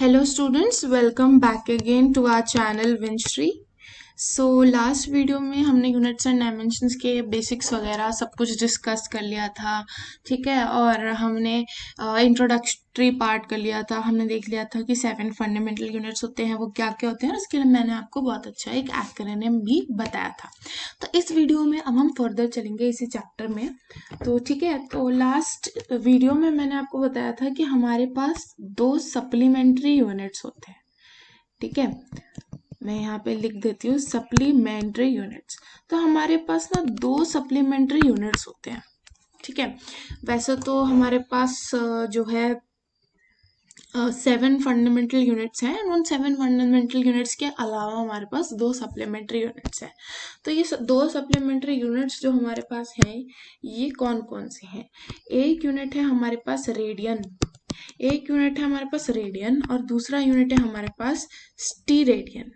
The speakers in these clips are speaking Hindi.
Hello students, welcome back again to our channel Vinshri. So last video में हमने यूनिट्स एंड डायमेंशंस के बेसिक्स वगैरह सब कुछ डिस्कस कर लिया था, ठीक है। और हमने इंट्रोडक्टरी पार्ट कर लिया था। हमने देख लिया था कि 7 फंडामेंटल यूनिट्स होते हैं, वो क्या क्या होते हैं, और उसके लिए मैंने आपको बहुत अच्छा एक एक्रोनिम भी बताया था। तो इस वीडियो में अब हम फर्दर चलेंगे इसी चैप्टर में। तो ठीक है, तो लास्ट वीडियो में मैंने आपको बताया था कि हमारे पास 2 सप्लीमेंट्री यूनिट्स होते हैं, ठीक है। मैं यहाँ पे लिख देती हूँ सप्लीमेंट्री यूनिट्स। तो हमारे पास ना 2 सप्लीमेंट्री यूनिट्स होते हैं, ठीक है। वैसे तो हमारे पास जो है 7 फंडामेंटल यूनिट्स हैं, उन 7 फंडामेंटल यूनिट्स के अलावा हमारे पास 2 सप्लीमेंट्री यूनिट्स हैं। तो ये 2 सप्लीमेंट्री यूनिट्स जो हमारे पास हैं, ये कौन कौन से हैं? एक यूनिट है हमारे पास रेडियन, एक यूनिट है हमारे पास रेडियन, और दूसरा यूनिट है हमारे पास स्टीरेडियन,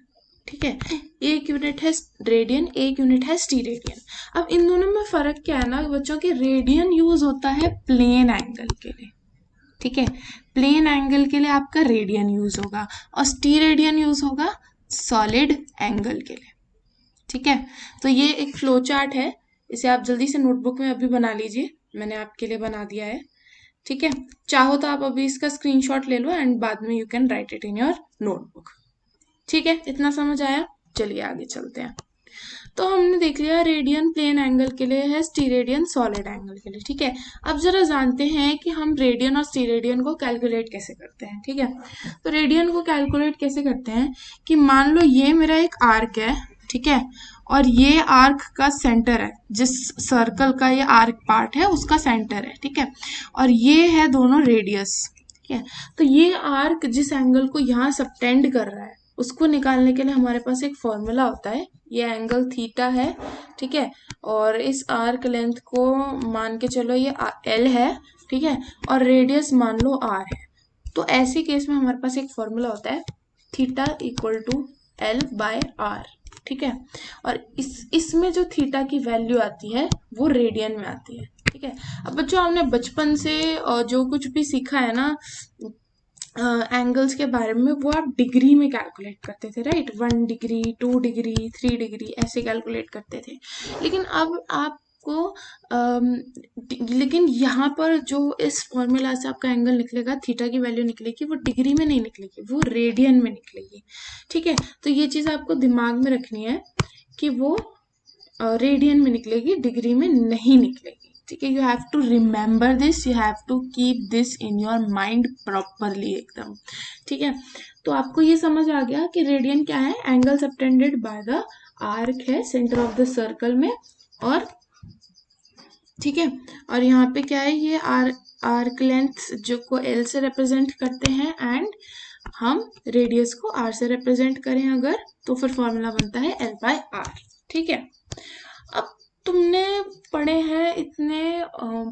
ठीक है। एक यूनिट है रेडियन, एक यूनिट है स्टीरेडियन। अब इन दोनों में फर्क क्या है ना बच्चों, के रेडियन यूज होता है प्लेन एंगल के लिए, ठीक है। प्लेन एंगल के लिए आपका रेडियन यूज होगा, और स्टीरेडियन यूज होगा सॉलिड एंगल के लिए, ठीक है। तो ये एक फ्लो चार्ट है, इसे आप जल्दी से नोटबुक में अभी बना लीजिए, मैंने आपके लिए बना दिया है, ठीक है। चाहो तो आप अभी इसका स्क्रीनशॉट ले लो एंड बाद में you can write it in your notebook, ठीक है। इतना समझ आया? चलिए आगे चलते हैं। तो हमने देख लिया रेडियन प्लेन एंगल के लिए है, स्टीरेडियन सॉलिड एंगल के लिए, ठीक है। अब जरा जानते हैं कि हम रेडियन और स्टीरेडियन को कैलकुलेट कैसे करते हैं, ठीक है। तो रेडियन को कैलकुलेट कैसे करते हैं कि मान लो ये मेरा एक आर्क है, ठीक है, और ये आर्क का सेंटर है, जिस सर्कल का ये आर्क पार्ट है उसका सेंटर है, ठीक है। और ये है दोनों रेडियस, ठीक है। तो ये आर्क जिस एंगल को यहाँ सबटेंड कर रहा है उसको निकालने के लिए हमारे पास एक फॉर्मूला होता है। ये एंगल थीटा है, ठीक है, और इस आर्क लेंथ को मान के चलो ये एल है, ठीक है, और रेडियस मान लो आर है। तो ऐसे केस में हमारे पास एक फॉर्मूला होता है theta equal to l by r, ठीक है। और इसमें जो थीटा की वैल्यू आती है वो रेडियन में आती है, ठीक है। अब बच्चों हमने बचपन से जो कुछ भी सीखा है ना एंगल्स के बारे में, वो आप डिग्री में कैलकुलेट करते थे, राइट। 1 डिग्री, 2 डिग्री, 3 डिग्री ऐसे कैलकुलेट करते थे। लेकिन अब आपको लेकिन यहाँ पर जो इस फॉर्मूला से आपका एंगल निकलेगा, थीटा की वैल्यू निकलेगी, वो डिग्री में नहीं निकलेगी, वो रेडियन में निकलेगी, ठीक है। तो ये चीज़ आपको दिमाग में रखनी है कि वो रेडियन में निकलेगी, डिग्री में नहीं निकलेगी, ठीक है। You have to remember this, you have to keep this in your mind properly एकदम, ठीक है। तो आपको ये समझ आ गया कि रेडियन क्या है? Angle subtended by the arc है सेंटर ऑफ द सर्कल में, और ठीक है। और यहाँ पे क्या है, ये आर्क लेंथ जो को एल से रिप्रेजेंट करते हैं, एंड हम रेडियस को आर से रिप्रेजेंट करें अगर, तो फिर फॉर्मूला बनता है एल बाय आर, ठीक है। अब तुमने पढ़े हैं इतने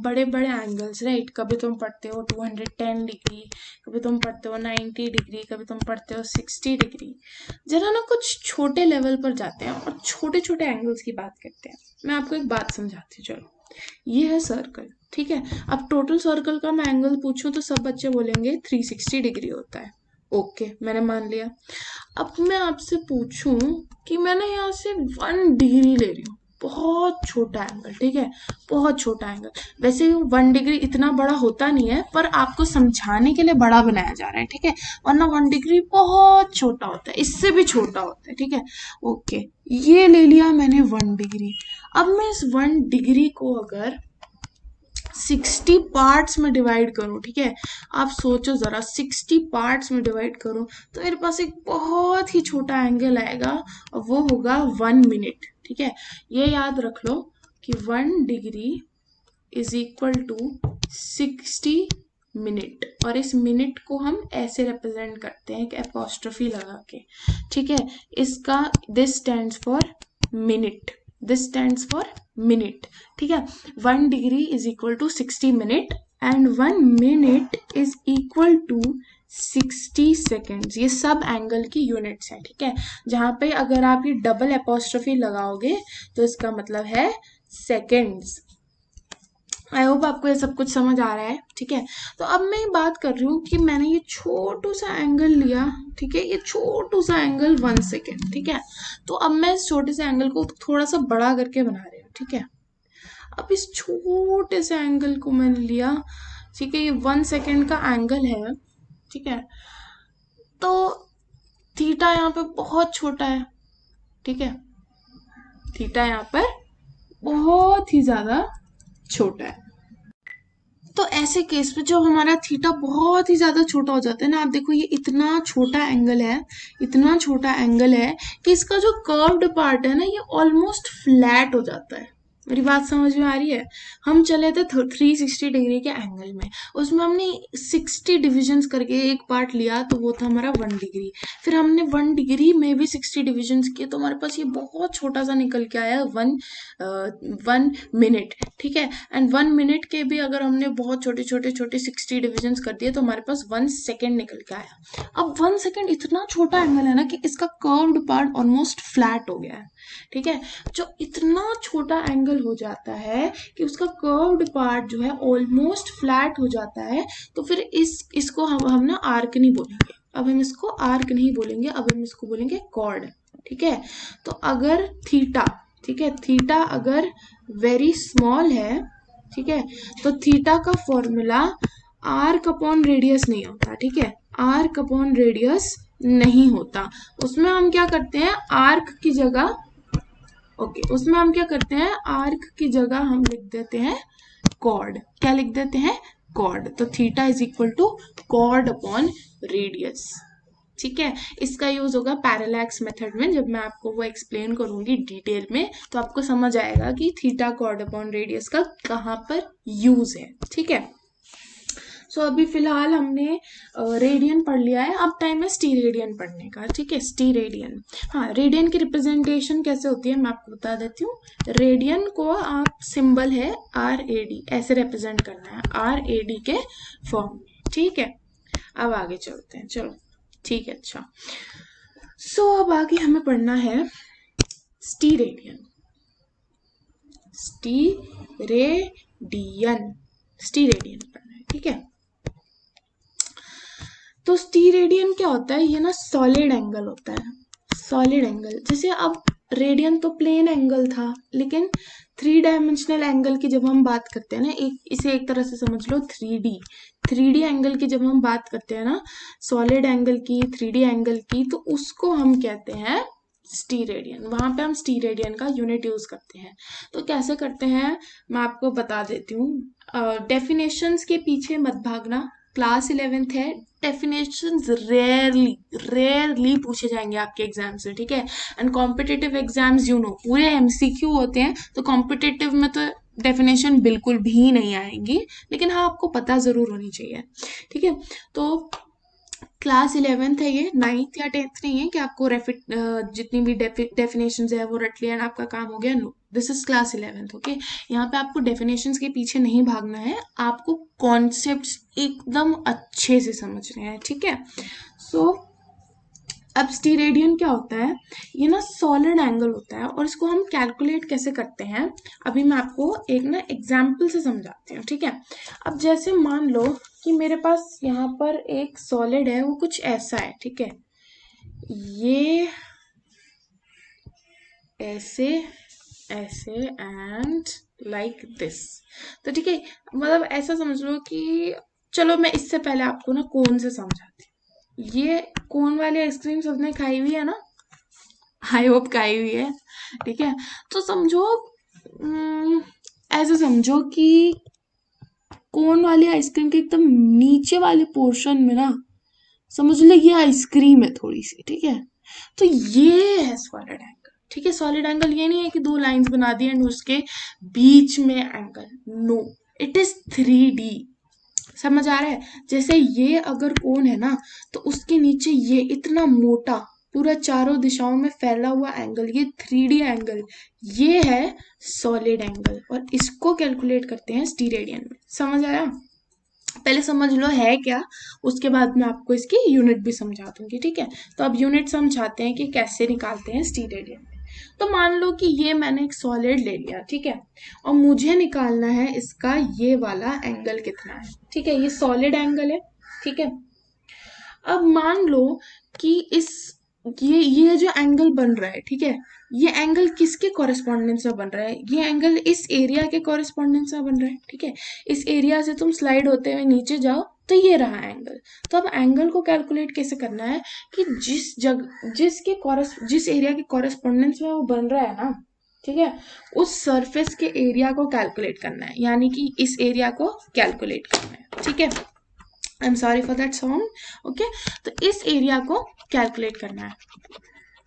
बड़े बड़े एंगल्स, राइट। कभी तुम पढ़ते हो 210 डिग्री, कभी तुम पढ़ते हो 90 डिग्री, कभी तुम पढ़ते हो 60 डिग्री। जरा ना कुछ छोटे लेवल पर जाते हैं और छोटे छोटे एंगल्स की बात करते हैं। मैं आपको एक बात समझाती हूँ, चलो। ये है सर्कल, ठीक है। अब टोटल सर्कल का मैं एंगल पूछूं तो सब बच्चे बोलेंगे 360 डिग्री होता है, ओके, मैंने मान लिया। अब मैं आपसे पूछूं कि मैंने यहाँ से 1 डिग्री ले रही हूँ, बहुत छोटा एंगल, ठीक है, बहुत छोटा एंगल। वैसे 1 डिग्री इतना बड़ा होता नहीं है, पर आपको समझाने के लिए बड़ा बनाया जा रहा है, ठीक है। वरना 1 डिग्री बहुत छोटा होता है, इससे भी छोटा होता है, ठीक है। ओके, ये ले लिया मैंने 1 डिग्री। अब मैं इस 1 डिग्री को अगर 60 पार्ट्स में डिवाइड करूं, ठीक है, आप सोचो जरा, 60 पार्ट्स में डिवाइड करूं तो मेरे पास एक बहुत ही छोटा एंगल आएगा, और वो होगा 1 मिनट, ठीक है। ये याद रख लो कि 1 degree is equal to 60 minute, और इस मिनट को हम ऐसे रिप्रेजेंट करते हैं कि एपोस्ट्रोफी लगा के, ठीक है। इसका this stands for minute, this stands for minute, ठीक है। 1 degree is equal to 60 minute, and 1 minute is equal to 60 seconds. ये सब एंगल की यूनिट्स हैं, ठीक है। जहां पे अगर आप ये डबल एपोस्ट्रोफी लगाओगे तो इसका मतलब है सेकेंड्स। आई होप आपको ये सब कुछ समझ आ रहा है, ठीक है। तो अब मैं बात कर रही हूँ कि मैंने ये छोटू सा एंगल लिया, ठीक है, ये छोटू सा एंगल 1 सेकेंड, ठीक है। तो अब मैं इस छोटे से एंगल को थोड़ा सा बड़ा करके बना रही हूँ, ठीक है। अब इस छोटे से एंगल को मैंने लिया, ठीक है, ये 1 सेकेंड का एंगल है, ठीक है। तो थीटा यहाँ पे बहुत छोटा है, ठीक है, थीटा यहाँ पर बहुत ही ज्यादा छोटा है। तो ऐसे केस में जब हमारा थीटा बहुत ही ज्यादा छोटा हो जाता है ना, आप देखो ये इतना छोटा एंगल है, इतना छोटा एंगल है कि इसका जो कर्व्ड पार्ट है ना ये ऑलमोस्ट फ्लैट हो जाता है। मेरी बात समझ में आ रही है? हम चले थे 360 डिग्री के एंगल में, उसमें हमने 60 डिविजन्स करके एक पार्ट लिया, तो वो था हमारा 1 डिग्री। फिर हमने 1 डिग्री में भी 60 डिविजन्स किए, तो हमारे पास ये बहुत छोटा सा निकल के आया 1 मिनट, ठीक है। एंड 1 मिनट के भी अगर हमने बहुत छोटे छोटे छोटे 60 डिविजन्स कर दिए तो हमारे पास 1 सेकेंड निकल के आया। अब 1 सेकेंड इतना छोटा एंगल है ना कि इसका कर्व्ड पार्ट ऑलमोस्ट फ्लैट हो गया है, ठीक है। जो इतना छोटा एंगल हो जाता है कि उसका कर्व्ड पार्ट जो है ऑलमोस्ट फ्लैट हो जाता है, तो फिर इसको हम ना आर्क नहीं बोलेंगे, अब हम इसको आर्क नहीं बोलेंगे, अब हम इसको बोलेंगे कॉर्ड, ठीक है। तो अगर थीटा, ठीक है, थीटा अगर वेरी स्मॉल है, ठीक है, तो थीटा का फॉर्मूला आर्क अपॉन रेडियस नहीं होता, ठीक है, आर्क अपॉन रेडियस नहीं होता। उसमें हम क्या करते हैं, आर्क की जगह, ओके, उसमें हम क्या करते हैं, आर्क की जगह हम लिख देते हैं कॉर्ड। क्या लिख देते हैं? कॉर्ड। तो theta is equal to chord upon radius, ठीक है। इसका यूज होगा पैरेलैक्स मेथड में, जब मैं आपको वो एक्सप्लेन करूंगी डिटेल में तो आपको समझ आएगा कि थीटा कॉर्ड अपॉन रेडियस का कहाँ पर यूज है, ठीक है। सो अभी फिलहाल हमने रेडियन पढ़ लिया है, अब टाइम है स्टीरेडियन पढ़ने का, ठीक है, स्टीरेडियन। हाँ, रेडियन की रिप्रेजेंटेशन कैसे होती है मैं आपको बता देती हूँ। रेडियन को आप सिंबल है RAD ऐसे रिप्रेजेंट करना है, RAD के फॉर्म में, ठीक है। अब आगे चलते हैं, चलो ठीक है, अच्छा। सो अब आगे हमें पढ़ना है स्टीरेडियन, स्टीरेडियन, स्टीरेडियन पढ़ना है, ठीक है। तो स्टीरेडियन क्या होता है, ये ना सॉलिड एंगल होता है, सॉलिड एंगल। जैसे अब रेडियन तो प्लेन एंगल था, लेकिन 3 डायमेंशनल एंगल की जब हम बात करते हैं ना, इसे एक तरह से समझ लो 3D एंगल की जब हम बात करते हैं ना, सॉलिड एंगल की, 3D एंगल की, तो उसको हम कहते हैं स्टीरेडियन। वहां पे हम स्टीरेडियन का यूनिट यूज करते हैं। तो कैसे करते हैं मैं आपको बता देती हूँ। डेफिनेशंस के पीछे मत भागना, क्लास 11th है, डेफिनेशंस रेयरली पूछे जाएंगे आपके एग्जाम से, ठीक है। एंड कॉम्पिटिटिव एग्जाम्स पूरे MCQ होते हैं, तो कॉम्पिटिटिव में तो डेफिनेशन बिल्कुल भी नहीं आएंगी, लेकिन हाँ आपको पता जरूर होनी चाहिए, ठीक है। तो क्लास 11th है ये, 9th या 10th नहीं है कि आपको जितनी भी डेफिनेशन है वो रट लिया आपका काम हो गया। No, this is class 11th, okay. यहाँ पे आपको डेफिनेशंस के पीछे नहीं भागना है, आपको कॉन्सेप्ट्स एकदम अच्छे से समझने हैं, ठीक है। सो अब स्टीरेडियन क्या होता है, ये ना सॉलिड एंगल होता है, और इसको हम कैलकुलेट कैसे करते हैं अभी मैं आपको एक ना एग्जाम्पल से समझाती हूँ, ठीक है। अब जैसे मान लो कि मेरे पास यहाँ पर एक सॉलिड है, वो कुछ ऐसा है, ठीक है, ये ऐसे ऐसे एंड लाइक दिस, तो ठीक है, मतलब ऐसा समझ लो कि, चलो मैं इससे पहले आपको ना कोन से समझाती हूँ। ये कोन वाली आइसक्रीम सबने खाई हुई है ना, आई होप खाई हुई है, ठीक है। तो समझो, ऐसे समझो कि कोन वाली आइसक्रीम के एकदम नीचे वाले पोर्शन में ना, समझ लो ये आइसक्रीम है थोड़ी सी, ठीक है। तो ये है सॉलिड एंगल, ठीक है। सॉलिड एंगल ये नहीं है कि 2 लाइंस बना दी एंड उसके बीच में angle, no, it is 3D। समझ आ रहा है? जैसे ये अगर कोन है ना, तो उसके नीचे ये इतना मोटा पूरा चारों दिशाओं में फैला हुआ एंगल, ये 3D एंगल, ये है सॉलिड एंगल, और इसको कैलकुलेट करते हैं स्टीरेडियन में। समझ आया? पहले समझ लो है क्या, उसके बाद मैं आपको इसकी यूनिट भी समझा दूंगी, ठीक है। तो अब यूनिट समझाते हैं कि कैसे निकालते हैं स्टीरेडियन में। तो मान लो कि ये मैंने एक सॉलिड ले लिया, ठीक है, और मुझे निकालना है इसका ये वाला एंगल कितना है, ठीक है, ये सॉलिड एंगल है, ठीक है। अब मान लो कि इस ये जो एंगल बन रहा है, ठीक है, ये एंगल किसके कॉरेस्पॉन्डेंस में बन रहा है, ये एंगल इस एरिया के कॉरेस्पॉन्डेंस में बन रहा है, ठीक है। इस एरिया से तुम स्लाइड होते हुए नीचे जाओ तो ये रहा एंगल। तो अब एंगल को कैलकुलेट कैसे करना है कि जिस एरिया के कॉरेस्पॉन्डेंस में वो बन रहा है ना, ठीक है, उस सरफेस के एरिया को कैलकुलेट करना है, यानी कि इस एरिया को कैलकुलेट करना है, ठीक है। I am sorry for that sound, okay. तो इस एरिया को कैलकुलेट करना है,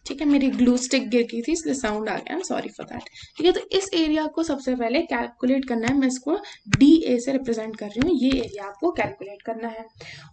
ठीक है, मेरी ग्लू स्टिक गिर गई थी इसलिए साउंड आ गया, I am sorry for that, ठीक है। तो इस एरिया को सबसे पहले कैलकुलेट करना है, मैं इसको डी ए से रिप्रेजेंट कर रही हूँ, ये एरिया आपको कैलकुलेट करना है।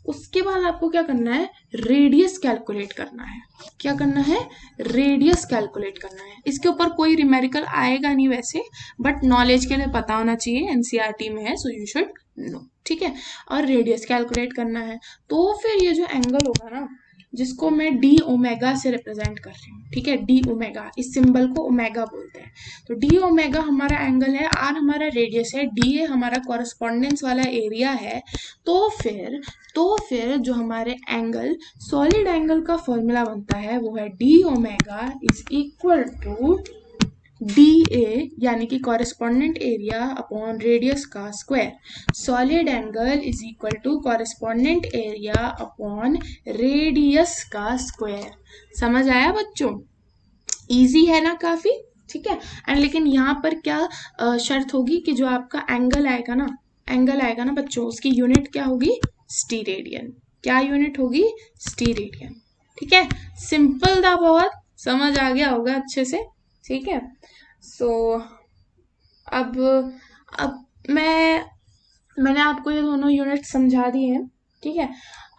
उसके बाद आपको क्या करना है, रेडियस कैलकुलेट करना है। क्या करना है, रेडियस कैलकुलेट करना है। इसके ऊपर कोई न्यूमेरिकल आएगा नहीं वैसे, बट नॉलेज के लिए पता होना चाहिए, एनसीईआरटी में है, सो यू शुड नो, ठीक है। और रेडियस कैलकुलेट करना है। तो फिर ये जो एंगल होगा ना, जिसको मैं डी ओमेगा से रिप्रेजेंट कर रही हूँ, ठीक है, डी ओमेगा, इस सिंबल को ओमेगा बोलते हैं। तो डी ओमेगा हमारा एंगल है, आर हमारा रेडियस है, डी ए हमारा कॉरेस्पॉन्डेंस वाला एरिया है। तो फिर जो हमारे एंगल, सॉलिड एंगल का फॉर्मूला बनता है वो है d omega is equal to d a, यानी कि कॉरेस्पॉन्डेंट एरिया अपॉन रेडियस का square. Solid angle is equal to correspondent area upon radius का स्क्वायर। समझ आया बच्चों? इजी है ना काफी, ठीक है। एंड लेकिन यहाँ पर क्या शर्त होगी कि जो आपका एंगल आएगा ना बच्चों, उसकी यूनिट क्या होगी, स्टीरेडियन। क्या यूनिट होगी, स्टीरेडियन, ठीक है। सिंपल था बहुत, समझ आ गया होगा अच्छे से, ठीक है। सो अब मैंने आपको ये दोनों यूनिट समझा दिए हैं, ठीक है।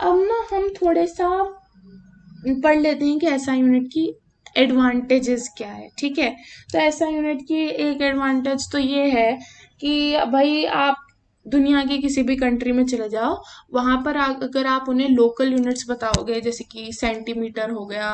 अब ना हम थोड़े सा पढ़ लेते हैं कि ऐसा यूनिट की एडवांटेजेस क्या है, ठीक है। तो ऐसा यूनिट की एक एडवांटेज तो ये है कि भाई आप दुनिया की किसी भी कंट्री में चले जाओ, वहां पर अगर आप उन्हें लोकल यूनिट्स बताओगे, जैसे कि सेंटीमीटर हो गया,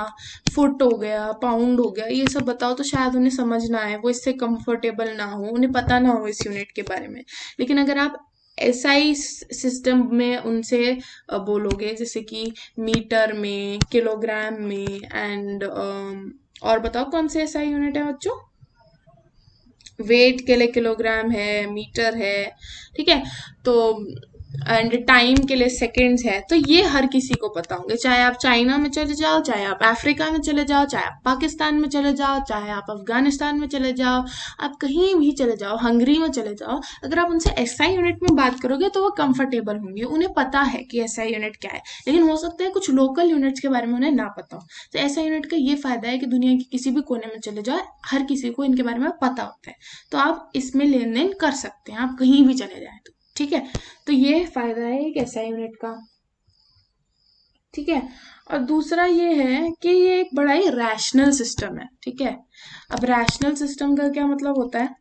फुट हो गया, पाउंड हो गया, ये सब बताओ तो शायद उन्हें समझ ना आए, वो इससे कंफर्टेबल ना हो, उन्हें पता ना हो इस यूनिट के बारे में। लेकिन अगर आप एसआई सिस्टम में उनसे बोलोगे, जैसे कि मीटर में, किलोग्राम में, एंड और बताओ कौन से एसआई यूनिट है बच्चों, वेट के लिए किलोग्राम है, मीटर है, ठीक है, तो एंड टाइम के लिए सेकंड्स है। तो ये हर किसी को पता होंगे, चाहे आप चाइना में चले जाओ, चाहे आप अफ्रीका में चले जाओ, चाहे आप पाकिस्तान में चले जाओ, चाहे आप अफगानिस्तान में चले जाओ, आप कहीं भी चले जाओ, हंगरी में चले जाओ, अगर आप उनसे एसआई यूनिट में बात करोगे तो वो कंफर्टेबल होंगे, उन्हें पता है कि एसआई यूनिट क्या है। लेकिन हो सकता है कुछ लोकल यूनिट्स के बारे में उन्हें ना पता हो। तो एसआई यूनिट का ये फायदा है कि दुनिया के किसी भी कोने में चले जाओ, हर किसी को इनके बारे में पता होता है, तो आप इसमें लेन देन कर सकते हैं, आप कहीं भी चले जाए तो, ठीक है। तो ये फायदा है एक एसआई यूनिट का, ठीक है। और दूसरा ये है कि ये एक बड़ा ही रैशनल सिस्टम है, ठीक है। अब रैशनल सिस्टम का क्या मतलब होता है,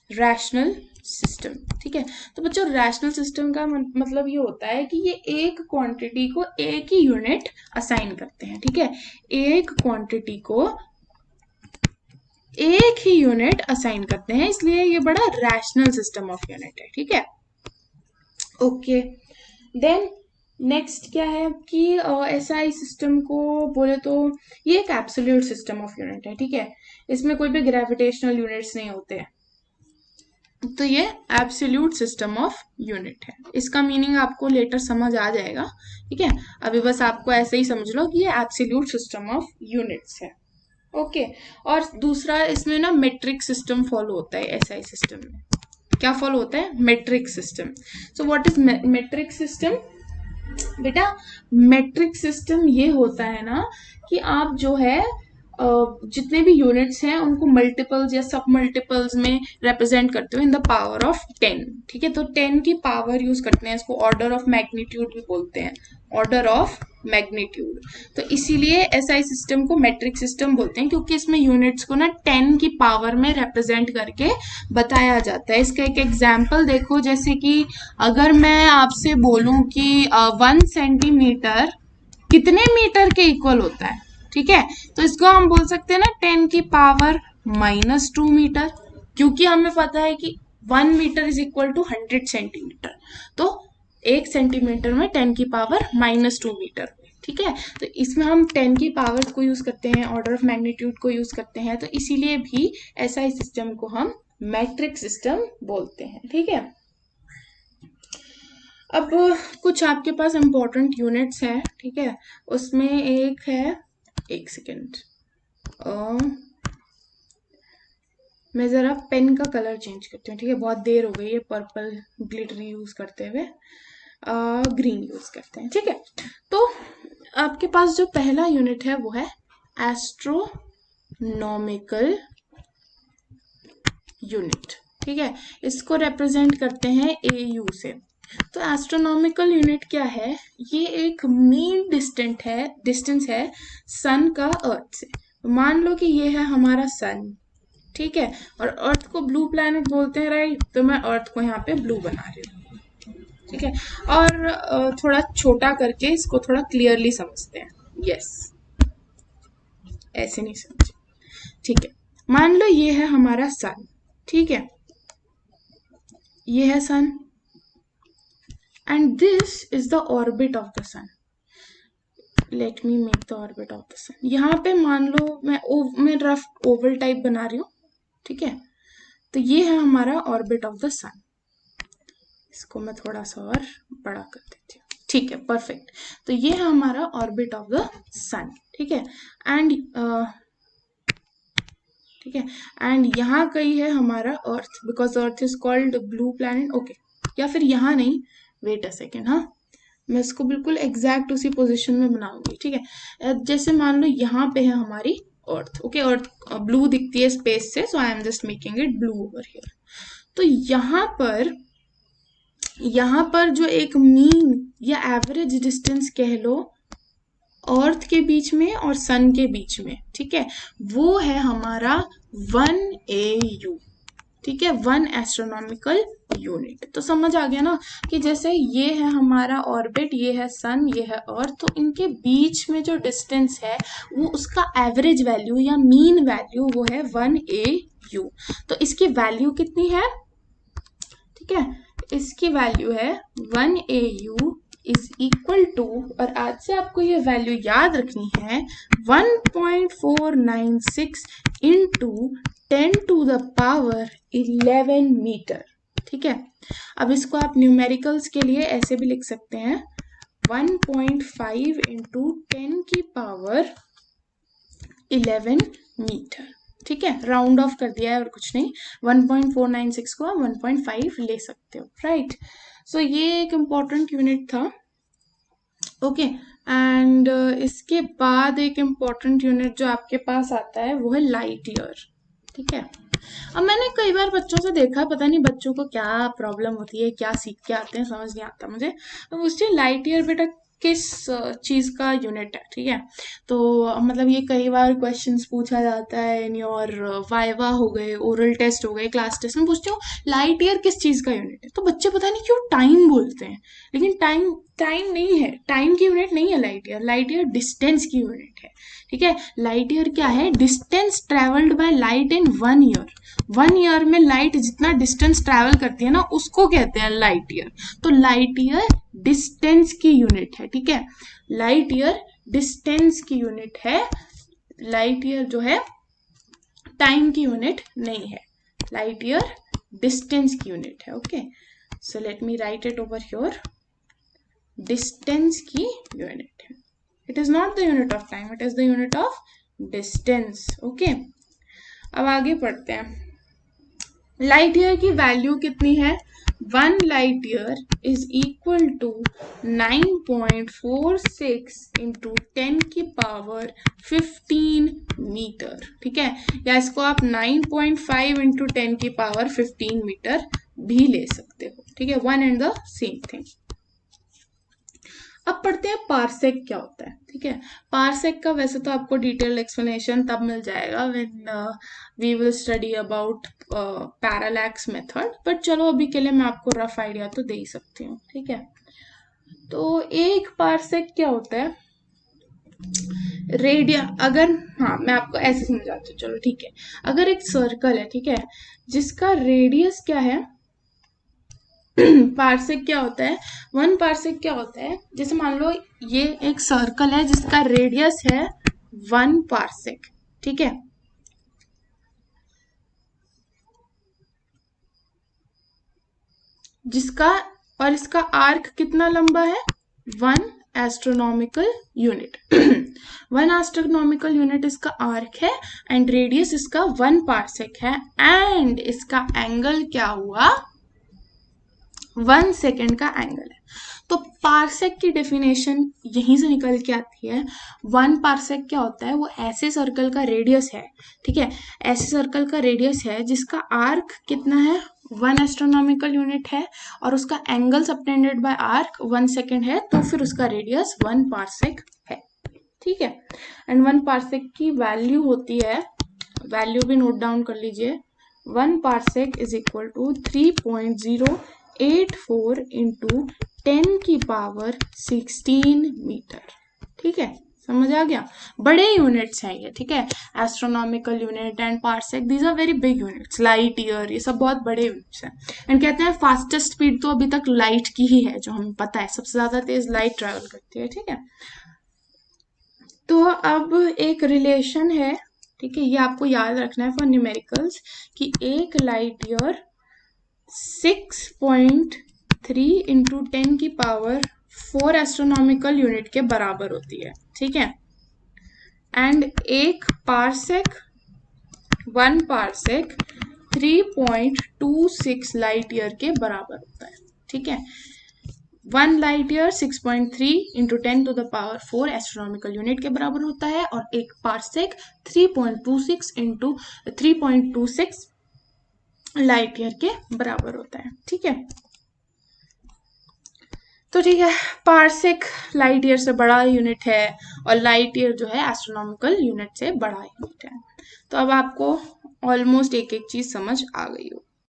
रैशनल सिस्टम, ठीक है। तो बच्चों रैशनल सिस्टम का मतलब ये होता है कि ये एक क्वांटिटी को एक ही यूनिट असाइन करते हैं, ठीक है, एक क्वांटिटी को एक ही यूनिट असाइन करते हैं, इसलिए ये बड़ा रैशनल सिस्टम ऑफ यूनिट है, ठीक है। ओके, देन नेक्स्ट क्या है कि एसआई सिस्टम को बोले तो ये एक एब्सोल्यूट सिस्टम ऑफ यूनिट है, ठीक है, इसमें कोई भी ग्रेविटेशनल यूनिट्स नहीं होते हैं, तो ये एब्सोल्यूट सिस्टम ऑफ यूनिट है। इसका मीनिंग आपको लेटर समझ आ जाएगा, ठीक है। अभी बस आपको ऐसे ही समझ लो कि ये एब्सोल्यूट सिस्टम ऑफ यूनिट्स है, ओके। और दूसरा इसमें ना मेट्रिक सिस्टम फॉलो होता है एसआई सिस्टम में। क्या फॉलो होता है, metric system. So what is metric system बेटा, मेट्रिक सिस्टम ये होता है ना कि आप जो है जितने भी यूनिट्स हैं उनको मल्टीपल्स या सब मल्टीपल्स में रिप्रेजेंट करते हो इन द पावर ऑफ 10, ठीक है। तो 10 की पावर यूज करते हैं, इसको ऑर्डर ऑफ मैग्नीट्यूड भी बोलते हैं, ऑर्डर ऑफ मैग्नीट्यूड। तो इसीलिए एसआई सिस्टम को मेट्रिक सिस्टम बोलते हैं, क्योंकि इसमें यूनिट्स को ना 10 की पावर में रिप्रेजेंट करके बताया जाता है। इसका एक एग्जाम्पल देखो, जैसे कि अगर मैं आपसे बोलूं कि 1 सेंटीमीटर कितने मीटर के इक्वल होता है, ठीक है, तो इसको हम बोल सकते हैं ना 10⁻⁻² मीटर, क्योंकि हमें पता है कि 1 metre is equal to 100 centimetre, तो 1 सेंटीमीटर में 10⁻⁻² मीटर। ठीक है, तो इसमें हम 10 की पावर को यूज करते हैं, ऑर्डर ऑफ मैग्नीट्यूड को यूज करते हैं, तो इसीलिए भी एसआई सिस्टम को हम मैट्रिक सिस्टम बोलते हैं। ठीक है, अब कुछ आपके पास इंपॉर्टेंट यूनिट्स हैं। ठीक है, उसमें एक है, एक सेकेंड, मैं जरा पेन का कलर चेंज करती हूँ। ठीक है, बहुत देर हो गई है पर्पल ग्लिटर यूज करते हुए, ग्रीन यूज करते हैं। ठीक है, तो आपके पास जो पहला यूनिट है वो है एस्ट्रोनॉमिकल यूनिट। ठीक है, इसको रिप्रेजेंट करते हैं AU से। तो एस्ट्रोनॉमिकल यूनिट क्या है, ये एक मीन डिस्टेंस है सन का अर्थ से। मान लो कि ये है हमारा सन, ठीक है, और अर्थ को ब्लू प्लैनेट बोलते हैं, राइट, तो मैं अर्थ को यहाँ पे ब्लू बना रही हूँ। ठीक है, और थोड़ा छोटा करके इसको थोड़ा क्लियरली समझते हैं। यस, ऐसे नहीं समझे। ठीक है, मान लो ये है हमारा सन, ठीक है, ये है sun and this is the orbit of the sun. Let me make the orbit of the sun. यहाँ पे मान लो मैं रफ ओवल टाइप बना रही हूँ। ठीक है, तो ये है हमारा ऑर्बिट ऑफ द सन। इसको मैं थोड़ा सा और बड़ा कर देती हूँ। ठीक है, परफेक्ट। तो ये है हमारा ऑर्बिट ऑफ द सन। ठीक है, एंड ठीक है, एंड यहाँ कहीं है हमारा earth, because earth is called blue planet. Okay, या फिर यहाँ नहीं, वेट अ सेकेंड, हाँ मैं इसको बिल्कुल एग्जैक्ट उसी पोजीशन में बनाऊंगी। ठीक है, जैसे मान लो यहाँ पे है हमारी अर्थ। ओके, अर्थ ब्लू दिखती है स्पेस से, so I am just making it blue over here. तो यहाँ पर जो एक मीन या एवरेज डिस्टेंस कह लो अर्थ के बीच में और सन के बीच में, ठीक है, वो है हमारा 1 AU। ठीक है, 1 एस्ट्रोनॉमिकल यूनिट। तो समझ आ गया ना कि जैसे ये है हमारा ऑर्बिट, ये है सन, ये है अर्थ, तो इनके बीच में जो डिस्टेंस है वो उसका एवरेज वैल्यू या मीन वैल्यू वो है 1 AU। तो इसकी वैल्यू कितनी है, ठीक है, इसकी वैल्यू है 1 AU इज इक्वल टू, और आज से आपको ये वैल्यू याद रखनी है, 1.496 इंटू 10⁻11 मीटर। ठीक है, अब इसको आप न्यूमेरिकल्स के लिए ऐसे भी लिख सकते हैं, 1.5 इंटू 10⁻11 मीटर। ठीक है, राउंड ऑफ कर दिया है और कुछ नहीं, 1.496 को आप 1.5 ले सकते हो, राइट। सो ये एक इम्पॉर्टेंट यूनिट था। ओके, एंड इसके बाद एक इम्पॉर्टेंट यूनिट जो आपके पास आता है वो है लाइट ईयर। ठीक है, अब मैंने कई बार बच्चों से देखा, पता नहीं बच्चों को क्या प्रॉब्लम होती है, क्या सीख के आते हैं, समझ नहीं आता मुझे। तो पूछते हैं लाइट ईयर बेटा किस चीज का यूनिट है। ठीक है, तो मतलब ये कई बार क्वेश्चंस पूछा जाता है इन योर वाइवा हो गए, ओरल टेस्ट हो गए, क्लास टेस्ट में पूछते हो लाइट ईयर किस चीज का यूनिट है, तो बच्चे पता नहीं क्यों टाइम बोलते हैं, लेकिन टाइम नहीं है, टाइम की यूनिट नहीं है लाइट ईयर डिस्टेंस की यूनिट है। ठीक है, लाइट ईयर क्या है, distance travelled by light in 1 year. 1 year में लाइट जितना डिस्टेंस ट्रेवल करती है ना, उसको कहते हैं लाइट ईयर। तो लाइट ईयर डिस्टेंस की यूनिट है। ठीक है, लाइट ईयर डिस्टेंस की यूनिट है, लाइट ईयर जो है टाइम की यूनिट नहीं है, लाइट ईयर डिस्टेंस की यूनिट है। Okay, so let me right it over here, distance की यूनिट है। It is not the unit of time, it is the unit of distance. Okay, अब आगे पढ़ते हैं। लाइट ईयर की वैल्यू कितनी है, 1 light year is equal to 9.46 into 10⁻15 metre. ठीक है, या इसको आप 9.5 इंटू 10⁻15 मीटर भी ले सकते हो। ठीक है, one and the same thing. अब पढ़ते हैं पारसेक क्या होता है। ठीक है, पारसेक का वैसे तो आपको डिटेल्ड एक्सप्लेनेशन तब मिल जाएगा when we will study about parallax method, but चलो अभी के लिए मैं आपको रफ आइडिया तो दे ही सकती हूँ। ठीक है, तो एक पारसेक क्या होता है, रेडियन, अगर, हाँ मैं आपको ऐसे समझाती हूँ, चलो ठीक है। अगर एक सर्कल है, ठीक है, जिसका रेडियस क्या है, पार्सेक क्या होता है, 1 पार्सेक क्या होता है, जैसे मान लो ये एक सर्कल है जिसका रेडियस है 1 पार्सेक, ठीक है, जिसका, और इसका आर्क कितना लंबा है, 1 एस्ट्रोनॉमिकल यूनिट। 1 एस्ट्रोनॉमिकल यूनिट इसका आर्क है, एंड रेडियस इसका 1 पार्सेक है, एंड इसका एंगल क्या हुआ, 1 सेकेंड का एंगल है। तो पार्सेक की डेफिनेशन यहीं से निकल के आती है। 1 पार्सेक क्या होता है, वो ऐसे सर्कल का रेडियस है, ठीक है, ऐसे सर्कल का रेडियस है जिसका आर्क कितना है, 1 एस्ट्रोनॉमिकल यूनिट है, और उसका angle subtended bye arc 1 second है, तो फिर उसका रेडियस 1 पार्सेक है, ठीक है। एंड 1 पार्सेक की वैल्यू होती है, वैल्यू भी नोट डाउन कर लीजिए, 1 parsec is equal to 3.084 into 10⁻16 metre, ठीक है, समझ आ गया। बड़े यूनिट्स हैं ये, ठीक है, astronomical unit and parsec, these are very big units, light year, ये सब बहुत बड़े यूनिट्स हैं। एंड कहते हैं फास्टेस्ट स्पीड तो अभी तक लाइट की ही है, जो हमें पता है, सबसे ज्यादा तेज लाइट ट्रेवल करती है, ठीक है। तो अब एक रिलेशन है, ठीक है, ये आपको याद रखना है फॉर न्यूमेरिकल्स, कि एक light year 6.3 into 10⁻4 astronomical unit के बराबर होती है, ठीक है। एंड एक पार्सेक, 1 पार्सेक 3.26 लाइट ईयर के बराबर होता है, ठीक है। 1 light year 6.3 into 10⁻4 astronomical unit के बराबर होता है, और एक पार्सेक 3.26 इंटू 3.26 लाइट ईयर के बराबर होता है, ठीक है। तो ठीक है, पार्सेक लाइट ईयर से बड़ा यूनिट है, और लाइट ईयर जो है एस्ट्रोनॉमिकल यूनिट से बड़ा यूनिट है। तो अब आपको ऑलमोस्ट एक एक चीज समझ आ गई होगी।